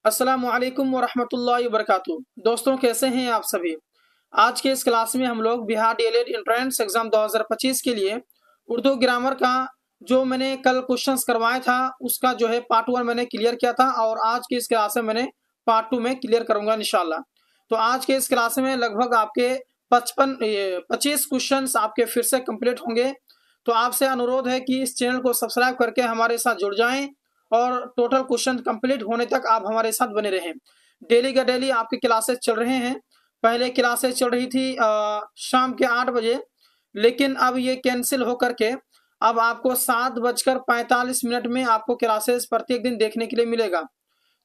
अस्सलामुअलैकुम वरहमतुल्लाहि वबरकातुहू। दोस्तों, कैसे हैं आप सभी। आज के इस क्लास में हम लोग बिहार डीएलएड एंट्रेंस एग्जाम 2025 के लिए उर्दू ग्रामर का जो मैंने कल क्वेश्चंस करवाया था उसका जो है पार्ट 1 मैंने क्लियर किया था और आज की इस क्लास में मैंने पार्ट 2 में क्लियर करूंगा इंशाल्लाह। तो आज के इस क्लास में लगभग आपके 25 क्वेश्चंस आपके फिर से कंप्लीट होंगे। तो आपसे अनुरोध है कि इस चैनल को सब्सक्राइब करके हमारे साथ जुड़ जाएं और टोटल क्वेश्चन कंप्लीट होने तक आप हमारे साथ बने रहें। डेली का डेली आपके क्लासेस चल रहे हैं। पहले क्लासेस चल रही थी शाम के 8 बजे, लेकिन अब ये कैंसिल होकर के अब आपको 7:45 में आपको क्लासेस प्रत्येक दिन देखने के लिए मिलेगा।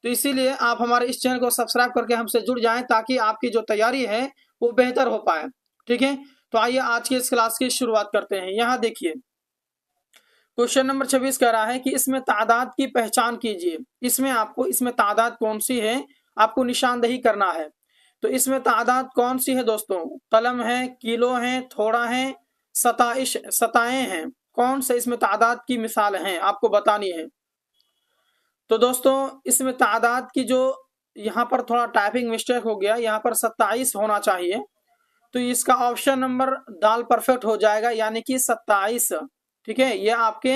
तो इसीलिए आप हमारे इस चैनल को सब्सक्राइब करके हमसे जुड़ जाएं ताकि आपकी जो तैयारी है वो बेहतर हो पाए। ठीक है, तो आइए आज की इस क्लास की शुरुआत करते हैं। यहाँ देखिए, क्वेश्चन नंबर 26 कह रहा है कि इसमें तादाद की पहचान कीजिए। इसमें तादाद कौन सी है आपको निशानदेही करना है। तो इसमें तादाद कौन सी है दोस्तों? कलम है, किलो है, थोड़ा है, सताएं हैं। कौन से इसमें तादाद की मिसाल हैं आपको बतानी है। तो दोस्तों, इसमें तादाद की जो यहाँ पर थोड़ा टाइपिंग मिस्टेक हो गया, यहाँ पर 27 होना चाहिए। तो इसका ऑप्शन नंबर दाल परफेक्ट हो जाएगा, यानी कि 27। ठीक है, ये आपके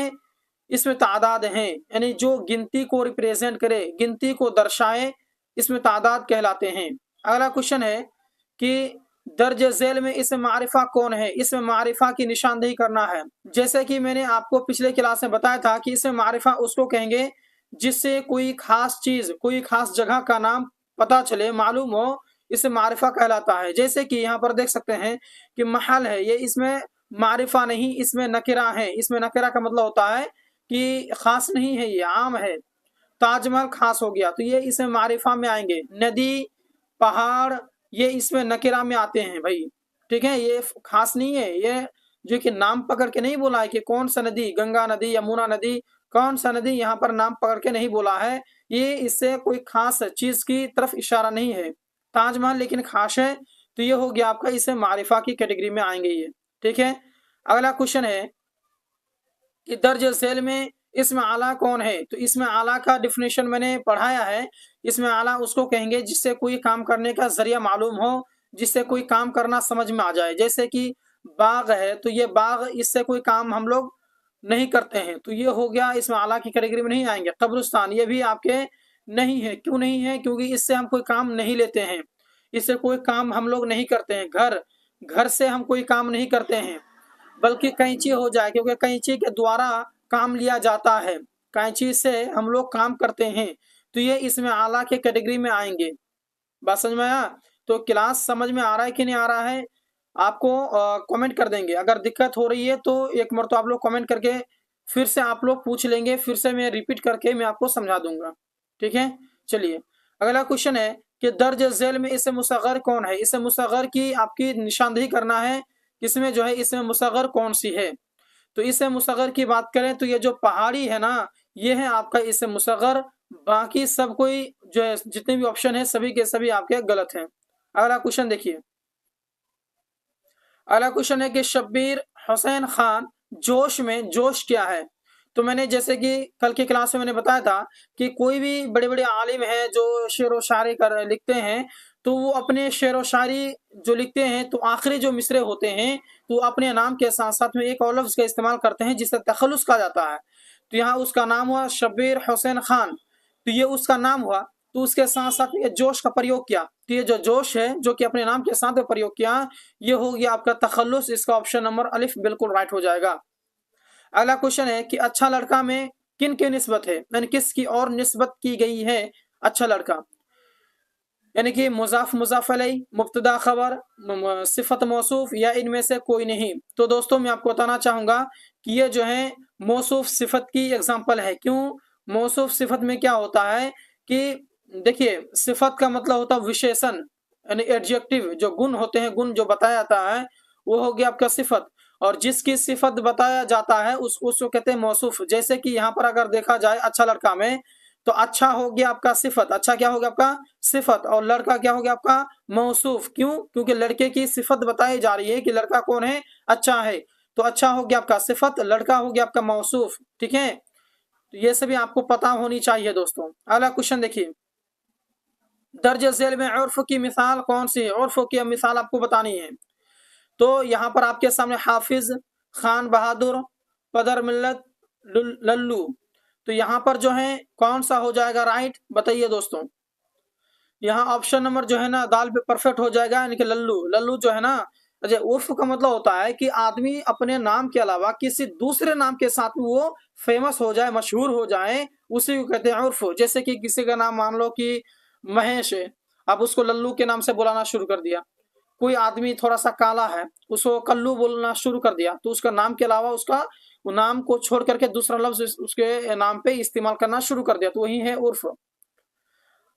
इसमें तादाद हैं, यानी जो गिनती को रिप्रेजेंट करे, गिनती को दर्शाए, इसमें तादाद कहलाते हैं। अगला क्वेश्चन है कि दर्ज झेल में इसमें मारिफा कौन है। इसमें मारिफा की निशानदेही करना है। जैसे कि मैंने आपको पिछले क्लास में बताया था कि इसमें मारिफा उसको कहेंगे जिससे कोई खास चीज, कोई खास जगह का नाम पता चले, मालूम हो, इसे मारिफा कहलाता है। जैसे कि यहाँ पर देख सकते हैं कि महल है, ये इसमें मारिफा नहीं, इसमें नकिरा है। इसमें नकिरा का मतलब होता है कि खास नहीं है, ये आम है। ताजमहल खास हो गया, तो ये इसमें मारिफा में आएंगे। नदी, पहाड़, ये इसमें नकिरा में आते हैं भाई। ठीक है, ये खास नहीं है। ये जो कि नाम पकड़ के नहीं बोला है कि कौन सा नदी, गंगा नदी, यमुना नदी, कौन सा नदी, यहाँ पर नाम पकड़ के नहीं बोला है। ये इससे कोई खास चीज की तरफ इशारा नहीं है। ताजमहल लेकिन खास है, तो ये हो गया आपका, इसे मारिफा की कैटेगरी में आएंगे ये। ठीक है, अगला क्वेश्चन है कि दर्ज झेल में इसमें आला कौन है। तो इसमें आला का डिफिनेशन मैंने पढ़ाया है। इसमें आला उसको कहेंगे जिससे कोई काम करने का जरिया मालूम हो, जिससे कोई काम करना समझ में आ जाए। जैसे कि बाग है, तो ये बाग, इससे कोई काम हम लोग नहीं करते हैं, तो ये हो गया, इसमें आला की कैटेगरी में नहीं आएंगे। कब्रिस्तान, ये भी आपके नहीं है। क्यों नहीं है? क्योंकि इससे हम कोई काम नहीं लेते हैं, इससे कोई काम हम लोग नहीं करते हैं। घर से हम कोई काम नहीं करते हैं, बल्कि कैंची हो जाए, क्योंकि कैंची के द्वारा काम लिया जाता है, कैंची से हम लोग काम करते हैं। तो ये इसमें आला के कैटेगरी में आएंगे। बात समझ में आया? तो क्लास समझ में आ रहा है कि नहीं आ रहा है आपको कमेंट कर देंगे। अगर दिक्कत हो रही है तो एक मरतबा आप लोग कमेंट करके फिर से आप लोग पूछ लेंगे, फिर से मैं रिपीट करके मैं आपको समझा दूंगा। ठीक है, चलिए अगला क्वेश्चन है कि दर्ज झेल में इसमें मुसग़र कौन है। इसमें मुसग़र की आपकी निशानदेही करना है। इसमें जो है इसमें मुसग़र कौन सी है। तो इसमें मुसग़र की बात करें तो ये जो पहाड़ी है ना, ये है आपका इसमें मुसग़र। बाकी सब कोई जो है, जितने भी ऑप्शन है सभी के सभी आपके गलत हैं। अगला क्वेश्चन देखिए, अगला क्वेश्चन है कि शब्बीर हुसैन खान जोश में, जोश क्या है। तो मैंने जैसे कि कल की क्लास में मैंने बताया था कि कोई भी बड़े बड़े आलिम हैं जो शेर व शायरी कर लिखते हैं, तो वो अपने शेर व शायरी जो लिखते हैं तो आखिरी जो मिसरे होते हैं तो अपने नाम के साथ साथ में एक और लफ्ज़ का इस्तेमाल करते हैं जिसे तखल्लुस कहा जाता है। तो यहाँ उसका नाम हुआ शब्बीर हुसैन खान, तो ये उसका नाम हुआ। तो उसके साथ साथ ये जोश का प्रयोग किया, तो ये जो जोश है जो कि अपने नाम के साथ में प्रयोग किया, ये हो गया आपका तखल्लुस। इसका ऑप्शन नंबर अलिफ बिल्कुल राइट हो जाएगा। अगला क्वेश्चन है कि अच्छा लड़का में किन की निस्बत है, यानी किसकी और निस्बत की गई है अच्छा लड़का। यानी कि मुजाफ, मुजाफ अलैह, मुब्तदा खबर, सिफत मौसूफ, या इनमें से कोई नहीं। तो दोस्तों मैं आपको बताना चाहूंगा कि ये जो है मौसूफ सिफत की एग्जाम्पल है। क्यों? मौसूफ सिफत में क्या होता है कि देखिए, सिफत का मतलब होता है विशेषण, यानी एडजेक्टिव, जो गुण होते हैं, गुण जो बताया जाता है वो हो गया आपका सिफत। और जिसकी सिफत बताया जाता है उसको कहते हैं मौसूफ। जैसे कि यहाँ पर अगर देखा जाए अच्छा लड़का में, तो अच्छा हो गया आपका सिफत, अच्छा क्या हो गया आपका सिफत, और लड़का क्या हो गया आपका मौसूफ। क्यों? क्योंकि लड़के की सिफत बताई जा रही है कि लड़का कौन है, अच्छा है। तो अच्छा हो गया आपका सिफत, लड़का हो गया आपका मौसूफ। ठीक है, तो ये सभी आपको पता होनी चाहिए दोस्तों। अगला क्वेश्चन देखिए, दर्ज झेल में उर्फ की मिसाल कौन सी है? उर्फ की मिसाल आपको बतानी है। तो यहाँ पर आपके सामने हाफिज, खान बहादुर, पदर मिल्लत, लल्लू। तो यहाँ पर जो है कौन सा हो जाएगा राइट, बताइए दोस्तों। यहाँ ऑप्शन नंबर जो है ना दाल पे परफेक्ट हो जाएगा, यानी कि लल्लू। लल्लू जो है ना, अच्छा उर्फ का मतलब होता है कि आदमी अपने नाम के अलावा किसी दूसरे नाम के साथ में वो फेमस हो जाए, मशहूर हो जाए, उसी को कहते हैं उर्फ। जैसे कि किसी का नाम मान लो कि महेश है, आप उसको लल्लू के नाम से बुलाना शुरू कर दिया। कोई आदमी थोड़ा सा काला है, उसको कल्लू बोलना शुरू कर दिया, तो उसका नाम के अलावा उसका नाम को छोड़ करके दूसरा लफ्ज उसके नाम पे इस्तेमाल करना शुरू कर दिया, तो वही है उर्फ।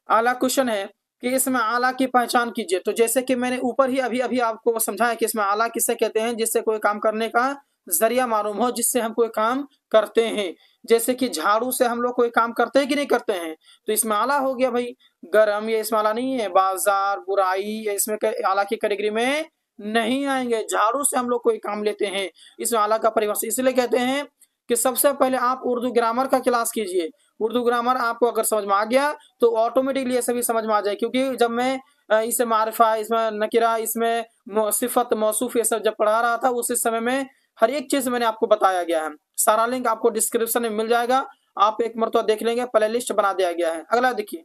आला क्वेश्चन है कि इसमें आला की पहचान कीजिए। तो जैसे कि मैंने ऊपर ही अभी अभी आपको समझाया कि इसमें आला किसे कहते हैं, जिससे कोई काम करने का जरिया मालूम हो, जिससे हम कोई काम करते हैं। जैसे कि झाड़ू से हम लोग कोई काम करते हैं कि नहीं करते हैं, तो इसमें आला हो गया भाई। गरम ये इसमें आला नहीं है। बाजार, बुराई, ये इसमें आला की कैटेगरी में नहीं आएंगे। झाड़ू से हम लोग कोई काम लेते हैं, इसमें आला का परिभाषा। इसलिए कहते हैं कि सबसे पहले आप उर्दू ग्रामर का क्लास कीजिए। उर्दू ग्रामर आपको अगर समझ में आ गया तो ऑटोमेटिकली ये सभी समझ में आ जाए। क्योंकि जब मैं इसे मारिफा, इसमें नकिरा, इसमें सिफत, मौसूफ, ये सब जब पढ़ा रहा था उस समय में हर एक चीज मैंने आपको बताया गया है। सारा लिंक आपको डिस्क्रिप्शन में मिल जाएगा, आप एक मरतबा देख लेंगे, प्ले लिस्ट बना दिया गया है। अगला देखिए,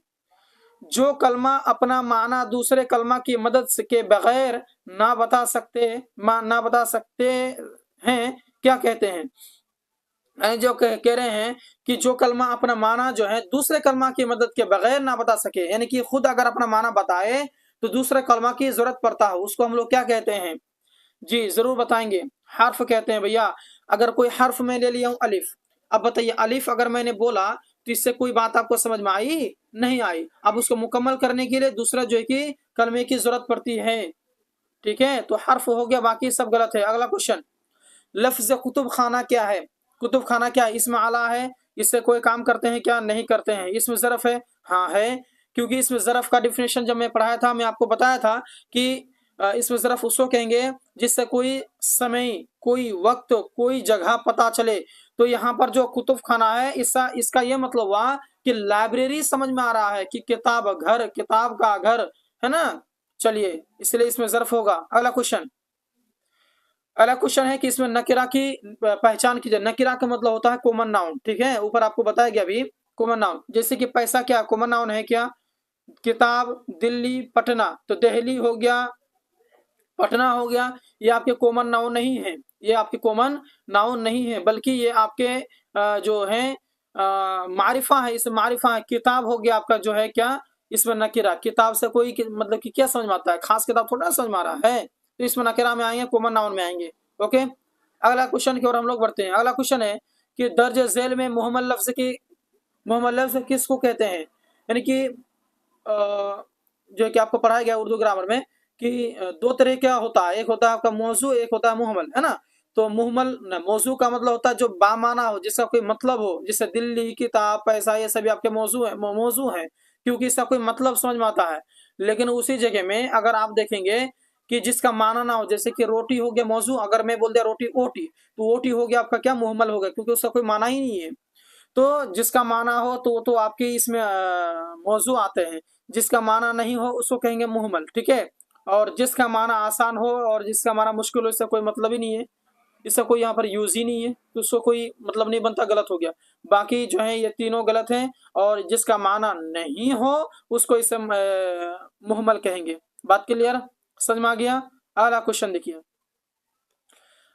जो कलमा अपना माना दूसरे कलमा की मदद के बगैर ना बता सकते हैं, क्या कहते हैं? जो कह रहे हैं कि जो कलमा अपना माना जो है दूसरे कलमा की मदद के बगैर ना बता सके, यानी कि खुद अगर अपना माना बताए तो दूसरे कलमा की जरूरत पड़ता है, उसको हम लोग क्या कहते हैं? जी जरूर बताएंगे, हर्फ कहते हैं भैया। अगर कोई हर्फ में ले लिया हूं अलिफ, अब बताइए अलिफ अगर मैंने बोला तो इससे कोई बात आपको समझ में आई? नहीं आई। अब उसको मुकम्मल करने के लिए दूसरा जो है कि कलमे की जरूरत पड़ती है। ठीक है, तो हर्फ हो गया, बाकी सब गलत है। अगला क्वेश्चन, लफ्ज कुतुब खाना क्या है? कुतुब खाना क्या है? इसमें आला है, इससे कोई काम करते हैं क्या? नहीं करते हैं। इसमें ज़रफ़ है, हाँ है, क्योंकि इसमें ज़रफ़ का डिफिनेशन जब मैं पढ़ाया था, मैं आपको बताया था कि इसमें ज़रफ़ उसको कहेंगे जिससे कोई समय, कोई वक्त, कोई जगह पता चले। तो यहाँ पर जो कुतुब खाना है, इसका ये मतलब हुआ कि लाइब्रेरी समझ में आ रहा है कि किताब घर, किताब का घर है ना। चलिए, इसलिए इसमें ज़रफ़ होगा। अगला क्वेश्चन, अगला क्वेश्चन है कि इसमें नकिरा की पहचान कीजिए। नकिरा का मतलब होता है कॉमन नाउन। ठीक है, ऊपर आपको बताया गया अभी कॉमन नाउन। जैसे कि पैसा क्या कॉमन नाउन है? क्या? किताब, दिल्ली, पटना। तो दिल्ली हो गया, पटना हो गया, ये आपके कॉमन नाउन नहीं है, ये आपके कॉमन नाउन नहीं है, बल्कि ये आपके जो है मारिफा है। इस मारिफा है। किताब हो गया आपका जो है क्या, इसमें नकिरा। किताब से कोई मतलब कि क्या समझ में आता है? खास किताब थोड़ा समझ में आ रहा है, तो इसमें नकिरा में आएंगे, कॉमन नाउन में आएंगे। ओके, अगला क्वेश्चन की ओर हम लोग बढ़ते हैं। अगला क्वेश्चन है कि दर्ज झेल में मुहम्मल लफ्ज किसको कहते हैं? यानी कि जो कि आपको पढ़ाया गया उर्दू ग्रामर में कि दो तरह का होता है, एक होता है आपका मौजू, एक होता है मुहम्मल, है ना। तो मुहम्मल मौजू का मतलब होता है जो बामाना हो, जिसका कोई मतलब हो, जैसे दिल्ली, किताब, पैसा, ये सभी आपके मौजू है, क्योंकि इसका कोई मतलब समझ में आता है। लेकिन उसी जगह में अगर आप देखेंगे कि जिसका माना ना हो, जैसे कि रोटी हो गया मौजू, अगर मैं बोल दिया रोटी ओटी, तो ओटी हो गया आपका क्या, मुहम्मल हो गया, क्योंकि उसका कोई माना ही नहीं है। तो जिसका माना हो तो वो तो आपके इसमें मौजू आते हैं, जिसका माना नहीं हो उसको कहेंगे मुहम्मल। ठीक है, और जिसका माना आसान हो और जिसका माना मुश्किल हो, इसका कोई मतलब ही नहीं है, इसका कोई यहाँ पर यूज ही नहीं है, तो उसको कोई मतलब नहीं बनता, गलत हो गया। बाकी जो है ये तीनों गलत हैं, और जिसका माना नहीं हो उसको इसे मुहम्मल कहेंगे। बात क्लियर, समझ में आ गया? अगला क्वेश्चन देखिए,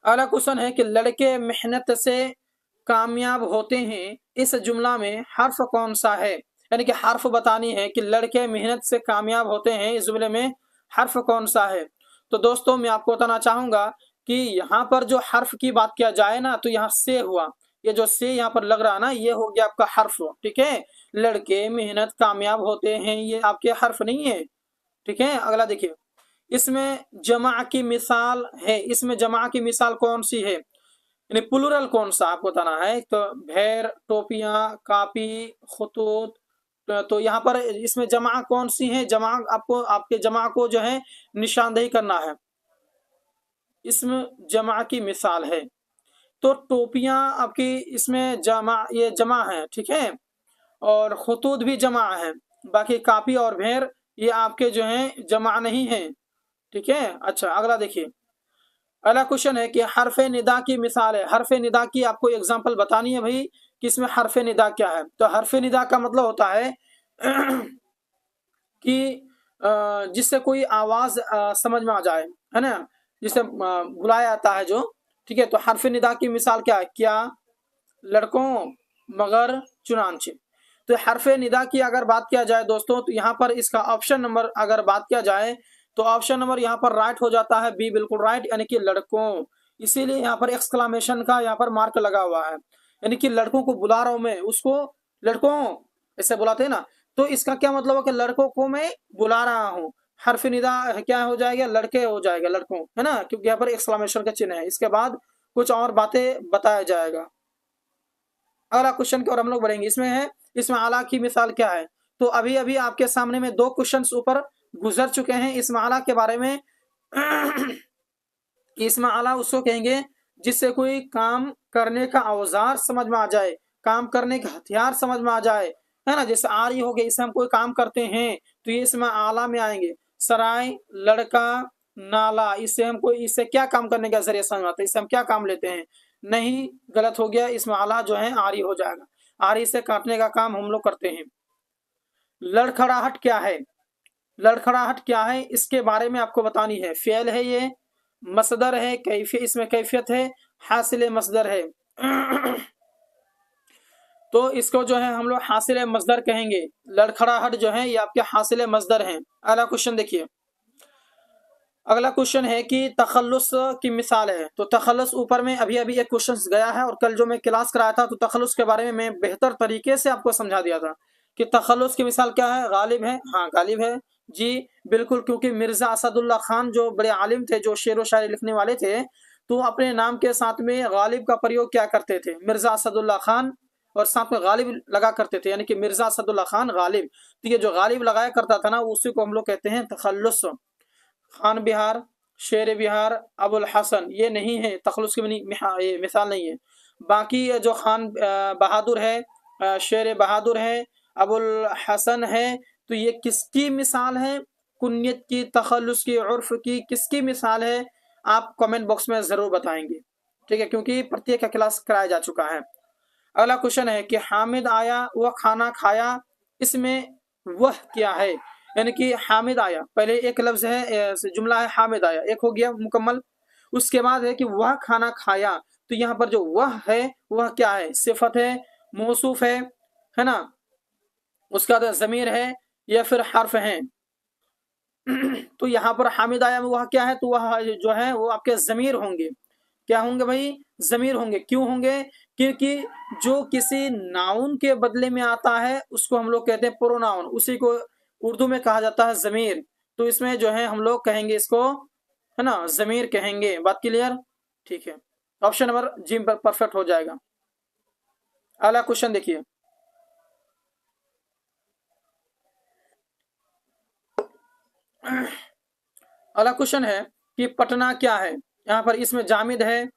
अगला क्वेश्चन है कि लड़के मेहनत से कामयाब होते हैं, इस जुमला में हर्फ कौन सा है? यानी कि हर्फ बतानी है कि लड़के मेहनत से कामयाब होते हैं, इस जुमले में हर्फ कौन सा है? तो दोस्तों मैं आपको बताना चाहूंगा कि यहाँ पर जो हर्फ की बात किया जाए ना, तो यहाँ से हुआ, ये जो से यहाँ पर लग रहा है ना, ये हो गया आपका हर्फ। ठीक है, लड़के मेहनत कामयाब होते हैं, ये आपके हर्फ नहीं है। ठीक है, अगला देखिए, इसमें जमा की मिसाल है, इसमें जमा की मिसाल कौन सी है? यानी प्लूरल कौन सा आपको बताना है। तो भैर, टोपियां, कापी, खतूत। तो यहाँ पर इसमें जमा कौन सी है? जमा आपको, आपके जमा को जो है निशानदेही करना है। इसमें जमा की मिसाल है, तो टोपियां आपकी इसमें जमा, ये जमा है। ठीक है, और खतूत भी जमा है। बाकी कापी और भैर ये आपके जो है जमा नहीं है, ठीक है। अच्छा अगला देखिए, अगला क्वेश्चन है कि हरफ निदा की मिसाल है। हरफ निदा की आपको एग्जांपल बतानी है भाई कि इसमें हरफ निदा क्या है। तो हरफ निदा का मतलब होता है कि जिससे कोई आवाज समझ में आ जाए, है ना, जिसे बुलाया जाता है जो, ठीक है। तो हरफ निदा की मिसाल क्या है? क्या, लड़कों, मगर, चुनांचे। तो हरफ निदा की अगर बात किया जाए दोस्तों, तो यहाँ पर इसका ऑप्शन नंबर अगर बात किया जाए तो ऑप्शन नंबर यहाँ पर राइट हो जाता है, बी बिल्कुल राइट, यानी कि लड़कों। इसीलिए यहाँ पर एक्सक्लामेशन का यहाँ पर मार्क लगा हुआ है, यानी कि लड़कों को बुला रहा हूं मैं, उसको लड़कों ऐसे बुलाते हैं ना। तो इसका क्या मतलब है कि लड़कों को मैं बुला रहा हूँ। हरफ निदा क्या हो जाएगा? लड़के हो जाएगा, लड़कों, है ना, क्योंकि यहाँ पर एक्सक्लामेशन का चिन्ह है। इसके बाद कुछ और बातें बताया जाएगा। अगला क्वेश्चन की ओर हम लोग बढ़ेंगे। इसमें है, इसमें आला की मिसाल क्या है? तो अभी अभी आपके सामने में दो क्वेश्चंस ऊपर गुजर चुके हैं इसमें आला के बारे में। इसमें आला उसको कहेंगे जिससे कोई काम करने का औजार समझ में आ जाए, काम करने का हथियार समझ में आ जाए, है ना। जैसे आरी हो गया, इससे हम कोई काम करते हैं तो ये इसमें आला में आएंगे। सराय, लड़का, नाला, इससे हम कोई, इससे क्या काम करने का जरिए समझ में आता है, इससे हम क्या काम लेते हैं। नहीं, गलत हो गया, इसमें आला जो है आरी हो जाएगा। आरी से काटने का काम हम लोग करते हैं। लड़खड़ाहट क्या है? लड़खड़ाहट क्या है इसके बारे में आपको बतानी है। फेल है ये, मसदर है, कैफियत, इसमें कैफियत है, हासिल मसदर है। तो इसको जो है हम लोग हासिल मसदर कहेंगे। लड़खड़ाहट जो है ये आपके हासिल मसदर हैं। अगला क्वेश्चन देखिए, अगला क्वेश्चन है कि तखल्लुस की मिसाल है। तो तखल्लुस ऊपर में अभी अभी एक क्वेश्चन गया है और कल जो मैं क्लास कराया था तो तखल्लुस के बारे में मैं बेहतर तरीके से आपको समझा दिया था कि तखल्लुस की मिसाल क्या है। गालिब है, हाँ गालिब है जी बिल्कुल, क्योंकि मिर्जा असदुल्ला खान जो बड़े आलिम थे, जो शेर व शायरी लिखने वाले थे, तो अपने नाम के साथ में गालिब का प्रयोग क्या करते थे? मिर्जा असदुल्ला खान और साथ में गालिब लगा करते थे, यानी कि मिर्जा असदुल्ला खान गालिब। तो ये जो गालिब लगाया करता था ना, उसी को हम लोग कहते हैं तखल्लुस। खान बिहार, शेर बिहार, अबुल हसन, ये नहीं है तखल्लुस की ये मिसाल नहीं है। बाकी जो खान बहादुर है, शेर बहादुर है, अबुल हसन है, तो ये किसकी मिसाल है? कुन्यत की, तखल्लुस की, उर्फ की, किसकी मिसाल है? आप कमेंट बॉक्स में जरूर बताएंगे, ठीक है, क्योंकि प्रत्येक का क्लास कराया जा चुका है। अगला क्वेश्चन है कि हामिद आया वह खाना खाया, इसमें वह क्या है? यानी कि हामिद आया, पहले एक लफ्ज है, जुमला है हामिद आया, एक हो गया मुकम्मल। उसके बाद है कि वह खाना खाया, तो यहाँ पर जो वह है वह क्या है? सिफत है, मौसूफ है ना, उसका बाद जमीर है या फिर हर्फ है। तो यहाँ पर हामिद आया में वह क्या है? तो वह जो है वो आपके जमीर होंगे। क्या होंगे भाई? जमीर होंगे। क्यों होंगे? क्योंकि जो किसी नाउन के बदले में आता है उसको हम लोग कहते हैं प्रोनाउन, उसी को उर्दू में कहा जाता है जमीर। तो इसमें जो है हम लोग कहेंगे इसको, है ना, जमीर कहेंगे। बात क्लियर? ठीक है, ऑप्शन नंबर जी पर परफेक्ट हो जाएगा। अगला क्वेश्चन देखिए, अगला क्वेश्चन है कि पटना क्या है? यहाँ पर इसमें जामिद है,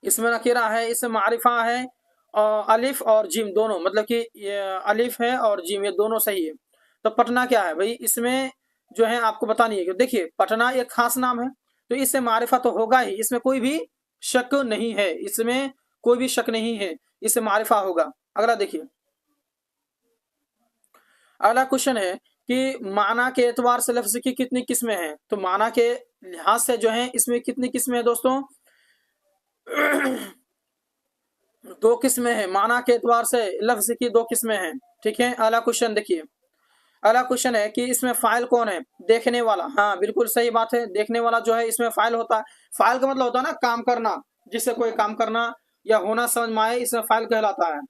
इसमें नकीरा है, इसमें मारिफा है, और अलिफ और जिम दोनों, मतलब कि ये अलिफ है और जिम, ये दोनों सही है। तो पटना क्या है भाई? इसमें जो है आपको बतानी है कि देखिए पटना एक खास नाम है, तो इससे मारिफा तो होगा ही, इसमें कोई भी शक नहीं है, इसमें कोई भी शक नहीं है, इससे मारिफा होगा। अगला देखिए, अगला क्वेश्चन है कि माना के एतबार से लफ्ज की कितनी किस्में हैं? तो माना के लिहाज से जो है इसमें कितनी किस्में हैं दोस्तों? दो किस्में हैं। माना के एतबार से लफ्ज की दो किस्में हैं, ठीक है। अगला क्वेश्चन देखिए, अगला क्वेश्चन है कि इसमें फाइल कौन है? देखने वाला। हाँ बिल्कुल सही बात है, देखने वाला जो है इसमें फाइल होता है। फाइल का मतलब होता है ना काम करना, जिससे कोई काम करना या होना समझ में आए, इसमें फाइल कहलाता है।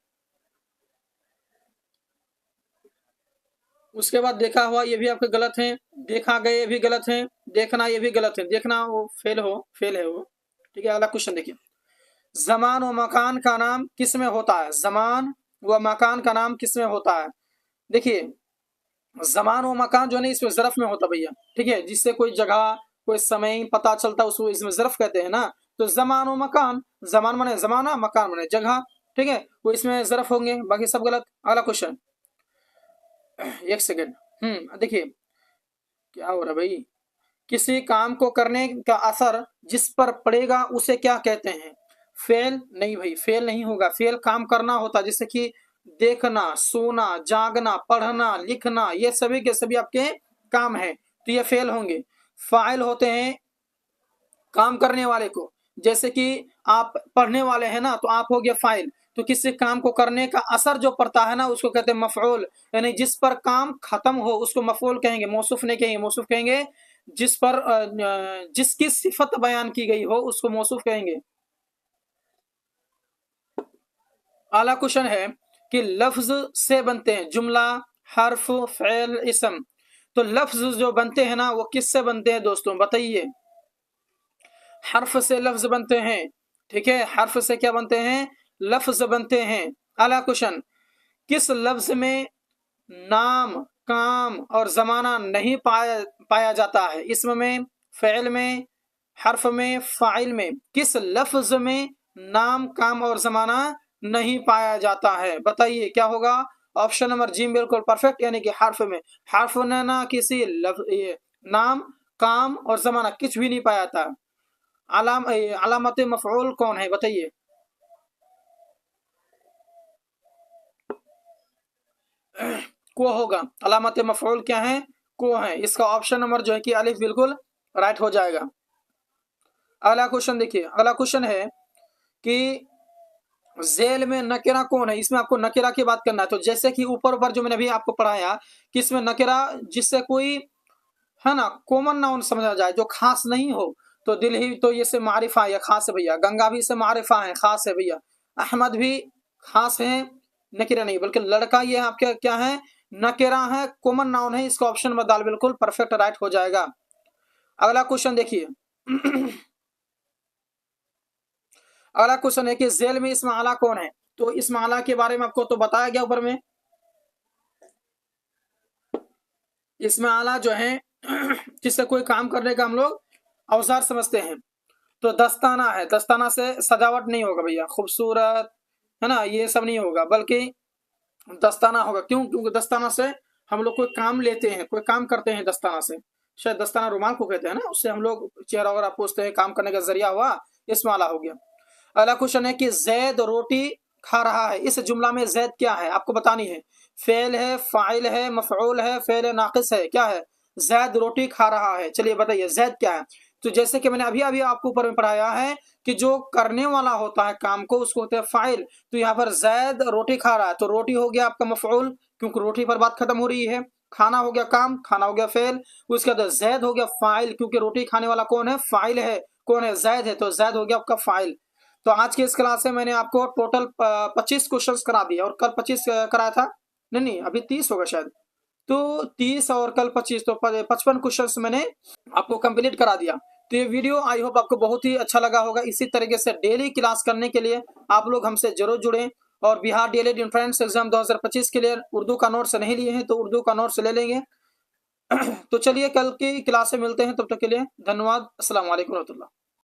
उसके बाद देखा हुआ ये भी आपके गलत है, देखा गए ये भी गलत है, देखना ये भी गलत है, देखना वो फेल है वो, ठीक है। अगला क्वेश्चन देखिए, जमान व मकान का नाम किस में होता है? जमान व मकान का नाम किस में होता है? देखिए जमान व मकान जो है इसमें ज़रफ में होता भैया, ठीक है, जिससे कोई जगह कोई समय पता चलता है उसको इसमें ज़रफ कहते हैं ना। तो जमान व मकान, जमान माने जमाना, मकान माने जगह, ठीक है, वो इसमें ज़रफ होंगे, बाकी सब गलत। अगला क्वेश्चन, एक सेकेंड, देखिए क्या हो रहा है भाई, किसी काम को करने का असर जिस पर पड़ेगा उसे क्या कहते हैं? फेल नहीं भाई, फेल नहीं होगा। फेल काम करना होता है, जैसे कि देखना, सोना, जागना, पढ़ना, लिखना, ये सभी के सभी आपके काम है, तो ये फेल होंगे। फाइल होते हैं काम करने वाले को, जैसे कि आप पढ़ने वाले हैं ना, तो आप हो गया फाइल। तो किसी काम को करने का असर जो पड़ता है ना, उसको कहते हैं मफऊल, यानी जिस पर काम खत्म हो उसको मफऊल कहेंगे, मौसूफ नहीं कहेंगे। मौसूफ कहेंगे जिस पर जिसकी सिफत बयान की गई हो उसको मौसूफ कहेंगे। अगला क्वेश्चन है कि लफ्ज से बनते हैं जुमला, हर्फ, फ़ेल, इसम। तो लफ्ज जो बनते हैं ना वो किससे बनते हैं दोस्तों, बताइए। हर्फ से लफ्ज बनते हैं, ठीक है, हर्फ से क्या बनते हैं, लफ्ज बनते हैं। अगला क्वेश्चन, किस लफ्ज में नाम, काम और जमाना नहीं पाया जाता है? इसम में, फ़ेल में, हर्फ में, फ़ाइल में, किस लफ्ज में नाम, काम और जमाना नहीं पाया जाता है? बताइए क्या होगा। ऑप्शन नंबर जी बिल्कुल परफेक्ट, यानी कि हर्फ में। हर्फ ने ना किसी नाम, काम और जमाना कुछ भी नहीं पाया था। अलामत मफऊल कौन है बताइए। को होगा, अलामत मफऊल क्या है, को है। इसका ऑप्शन नंबर जो है कि अलिफ बिल्कुल राइट हो जाएगा। अगला क्वेश्चन देखिए, अगला क्वेश्चन है कि जेल में नकेरा कौन है? इसमें आपको नकेरा की बात करना है। तो जैसे कि ऊपर ऊपर जो मैंने अभी आपको पढ़ाया कि इसमें नकेरा जिससे कोई है ना कॉमन नाउन समझा जाए, जो खास नहीं हो। तो दिल ही तो ये से मारिफा है, खास है भैया। गंगा भी से मारिफा है, खास है भैया। अहमद भी खास है, नकेरा नहीं। बल्कि लड़का ये आपके क्या है, नकेरा है, कॉमन नाउन है। इसका ऑप्शन में दाल बिल्कुल परफेक्ट राइट हो जाएगा। अगला क्वेश्चन देखिए। अगला क्वेश्चन है कि जेल में इसमें आला कौन है? तो इसमें आला के बारे में आपको तो बताया गया ऊपर में। इसमें आला जो है जिससे कोई काम करने का हम लोग औजार समझते हैं। तो दस्ताना है, दस्ताना से सजावट नहीं होगा भैया, खूबसूरत है ना, ये सब नहीं होगा, बल्कि दस्ताना होगा। क्यों? क्योंकि दस्ताना से हम लोग कोई काम लेते हैं, कोई काम करते हैं दस्ताना से। शायद दस्ताना रुमाल को कहते हैं ना, उससे हम लोग चेहरा वगैरह पोछते हैं, काम करने का जरिया हुआ। इसमें आला हो गया। अगला क्वेश्चन है कि जैद रोटी खा रहा है, इस जुमला में जैद क्या है आपको बतानी है। फेल है, फाइल है, मफऊल है, फेल नाकिस है, क्या है? जैद रोटी खा रहा है। चलिए बताइए जैद क्या है। तो जैसे कि मैंने अभी अभी आपको ऊपर में पढ़ाया है कि जो करने वाला होता है काम को उसको होता है फाइल। तो यहाँ पर जैद रोटी खा रहा है, तो रोटी हो गया आपका मफऊल, क्योंकि रोटी पर बात खत्म हो रही है। खाना हो गया काम, खाना हो गया फेल। उसके बाद जैद हो गया फाइल, क्योंकि रोटी खाने वाला कौन है, फाइल है। कौन है? जैद है, तो जैद हो गया आपका फाइल। तो आज की इस क्लास से मैंने आपको टोटल 25 क्वेश्चंस करा दिए, और कल 25 कराया था। नहीं नहीं, अभी 30 होगा शायद। तो 30 और कल 25, तो 55 क्वेश्चंस मैंने आपको कंप्लीट करा दिया। तो ये वीडियो आई होप आपको बहुत ही अच्छा लगा होगा। इसी तरीके से डेली क्लास करने के लिए आप लोग हमसे जरूर जुड़ें। और बिहार डीएलएड एंट्रेंस एग्जाम 2025 के लिए उर्दू का नोट्स नहीं लिए हैं तो उर्दू का नोट्स ले लेंगे। तो चलिए कल की क्लास से मिलते हैं, तब तक के लिए धन्यवाद। अस्सलाम वालेकुम रहमतुल्लाह।